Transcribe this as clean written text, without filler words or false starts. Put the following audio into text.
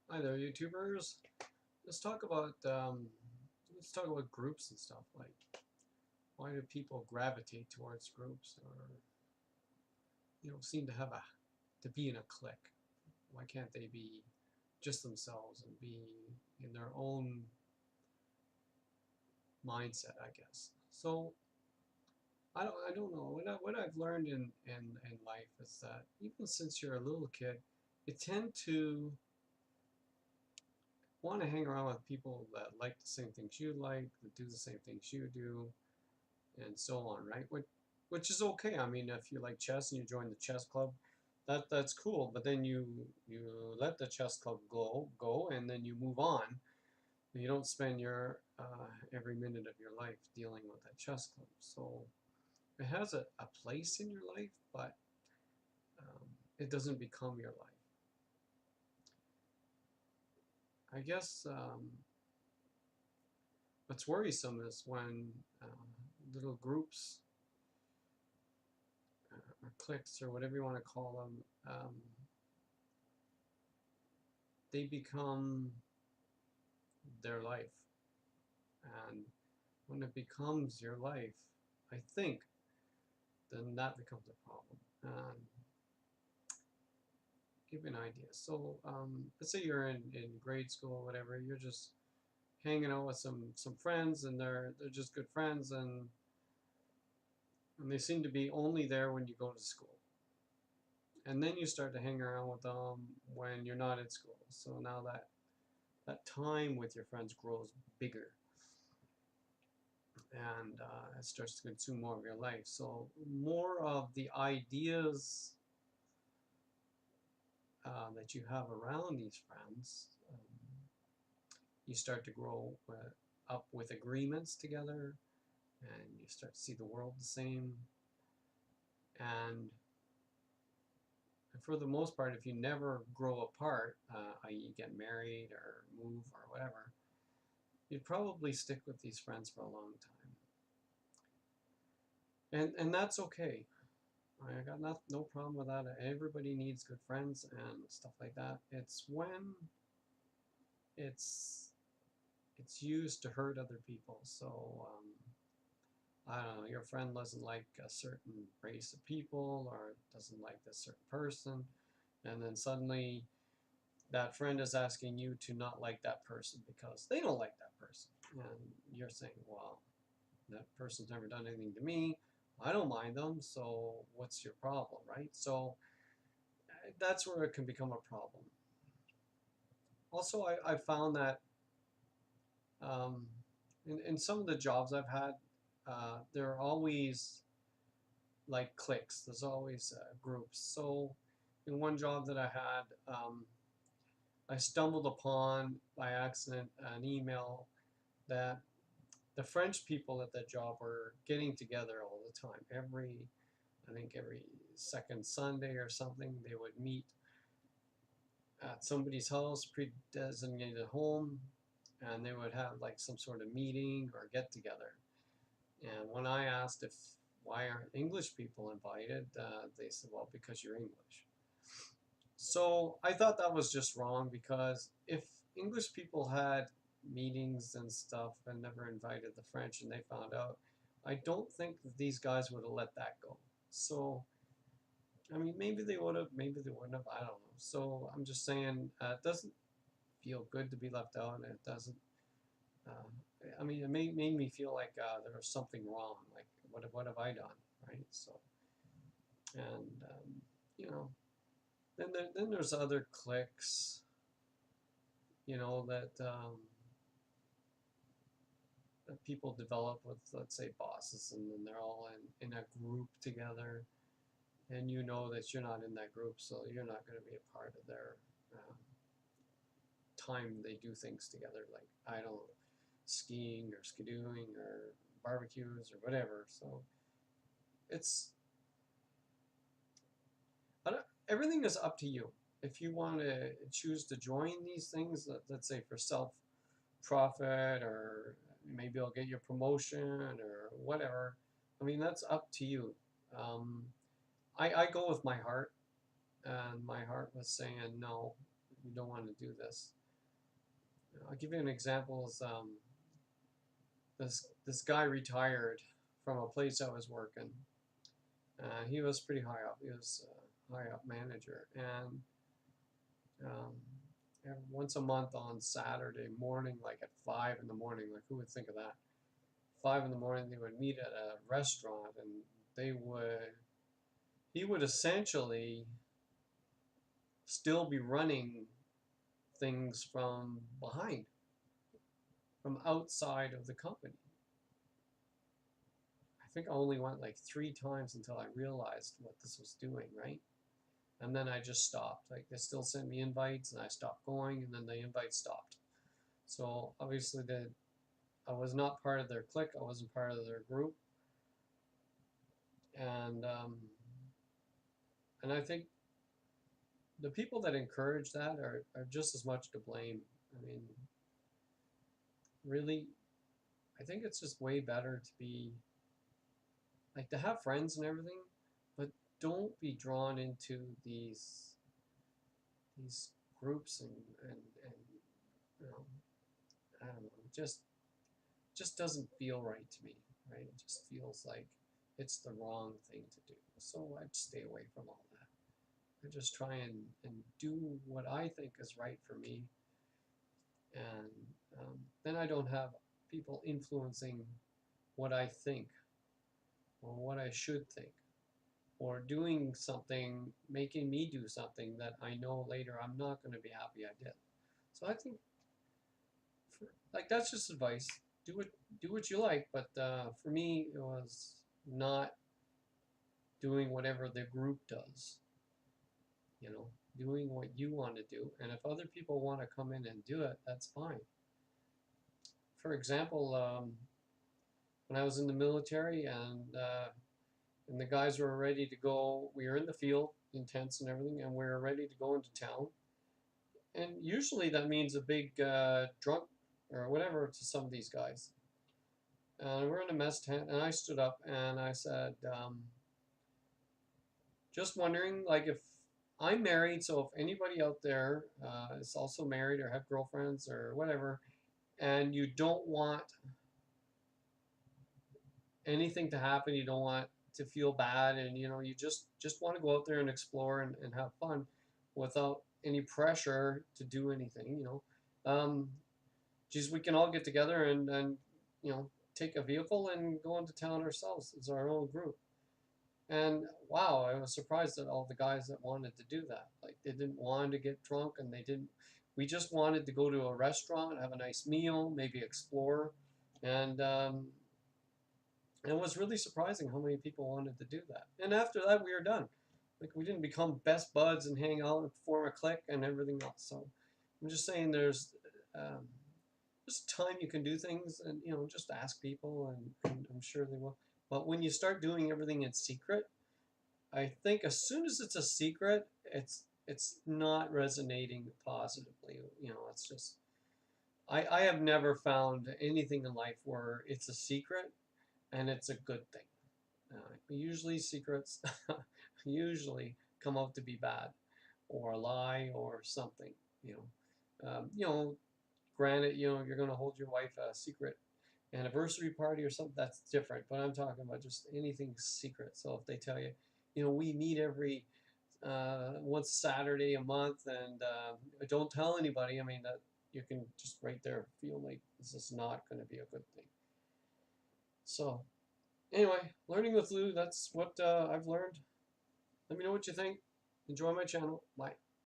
Hi there, YouTubers. Let's talk about let's talk about groups and stuff. Like, why do people gravitate towards groups, or seem to have to be in a clique? Why can't they be just themselves and be in their own mindset? I guess. So I don't know. What I've learned in life is that even since you're a little kid, you tend to want to hang around with people that like the same things you like, that do the same things you do, and so on, right? Which is okay. I mean, if you like chess and you join the chess club, that's cool. But then you let the chess club go, and then you move on. And you don't spend your every minute of your life dealing with that chess club. So it has a place in your life, but it doesn't become your life. I guess what's worrisome is when little groups or cliques or whatever you want to call them, they become their life. And when it becomes your life, I think, then that becomes a problem. And give you an idea. So let's say you're in grade school or whatever, you're just hanging out with some friends, and they're just good friends, and they seem to be only there when you go to school. And then you start to hang around with them when you're not in school. So now that time with your friends grows bigger, and it starts to consume more of your life. So more of the ideas that you have around these friends, you start to grow up with agreements together, and you start to see the world the same. And for the most part, if you never grow apart, i.e., get married or move or whatever, you'd probably stick with these friends for a long time. And that's okay. I got no problem with that. Everybody needs good friends and stuff like that. It's when it's it's used to hurt other people. So I don't know, your friend doesn't like a certain race of people or doesn't like this certain person, and then suddenly that friend is asking you to not like that person because they don't like that person. And you're saying, well, that person's never done anything to me. I don't mind them, so what's your problem, right? So that's where it can become a problem. Also, I found that um, in some of the jobs I've had, there are always like cliques. There's always groups. So in one job that I had, I stumbled upon by accident an email that the French people at that job were getting together all the time. I think every second Sunday or something, they would meet at somebody's house, pre-designated home, and they would have like some sort of meeting or get together. And when I asked if why aren't English people invited, they said, well, because you're English. So I thought that was just wrong, because if English people had meetings and stuff and never invited the French and they found out, I don't think that these guys would have let that go. So, I mean, maybe they would have, maybe they wouldn't have, I don't know. So I'm just saying, it doesn't feel good to be left out, and it doesn't, uh, I mean, it made me feel like there was something wrong. Like, what have I done, right? So, and, you know, then there's other cliques, that people develop with, let's say, bosses, and then they're all in a group together, and you know that you're not in that group, so you're not going to be a part of their time they do things together, like, I don't know, skiing or skidooing or barbecues or whatever. So it's everything is up to you. If you want to choose to join these things, let's say for self profit, or maybe I'll get your promotion or whatever. I mean, that's up to you. Um, I go with my heart, and my heart was saying no. you don't want to do this. I'll give you an example. Is this guy retired from a place I was working. He was pretty high up. He was a high up manager, and um, once a month on Saturday morning, like at 5 in the morning, like who would think of that? 5 in the morning, they would meet at a restaurant, and he would essentially still be running things from behind, from outside of the company. I think I only went like 3 times until I realized what this was doing, right? And then I just stopped. Like they still sent me invites, and I stopped going, and then the invites stopped. So obviously, I was not part of their clique. I wasn't part of their group, and I think the people that encourage that are just as much to blame. I mean, really, I think it's just way better to be like to have friends and everything, but don't be drawn into these groups and you know, I don't know, just doesn't feel right to me, right? It just feels like it's the wrong thing to do. So I'd stay away from all that. I just try and do what I think is right for me, and then I don't have people influencing what I think or what I should think, or doing something, making me do something that I know later I'm not going to be happy I did. So I think, like that's just advice. Do what you like, but for me, it was not doing whatever the group does. You know, doing what you want to do, and if other people want to come in and do it, that's fine. For example, when I was in the military and the guys were ready to go. We were in the field, in tents and everything, and we were ready to go into town. And usually that means a big drunk or whatever to some of these guys. And we're in a mess tent, and I stood up and I said, just wondering, like if I'm married, so if anybody out there is also married or have girlfriends or whatever, and you don't want anything to happen, you don't want to feel bad, and you know you just want to go out there and explore and have fun without any pressure to do anything, you know, geez, we can all get together and you know take a vehicle and go into town ourselves as our own group. And wow, I was surprised at all the guys that wanted to do that. Like they didn't want to get drunk, and they didn't, we just wanted to go to a restaurant, have a nice meal, maybe explore, and it was really surprising how many people wanted to do that. And after that, we were done. Like we didn't become best buds and hang out and form a clique and everything else. So I'm just saying, there's um, just time you can do things, and you know, just ask people, and I'm sure they will. But when you start doing everything in secret, I think as soon as it's a secret, it's not resonating positively. You know, it's just I have never found anything in life where it's a secret and it's a good thing. Usually secrets usually come out to be bad, or a lie, or something. You know, granted, you know, you're going to hold your wife a secret anniversary party or something, that's different. But I'm talking about just anything secret. So if they tell you, you know, we meet every once Saturday a month, and don't tell anybody. I mean, that you can just right there feel like this is not going to be a good thing. So anyway, learning with Lou, that's what I've learned. Let me know what you think. Enjoy my channel. Bye.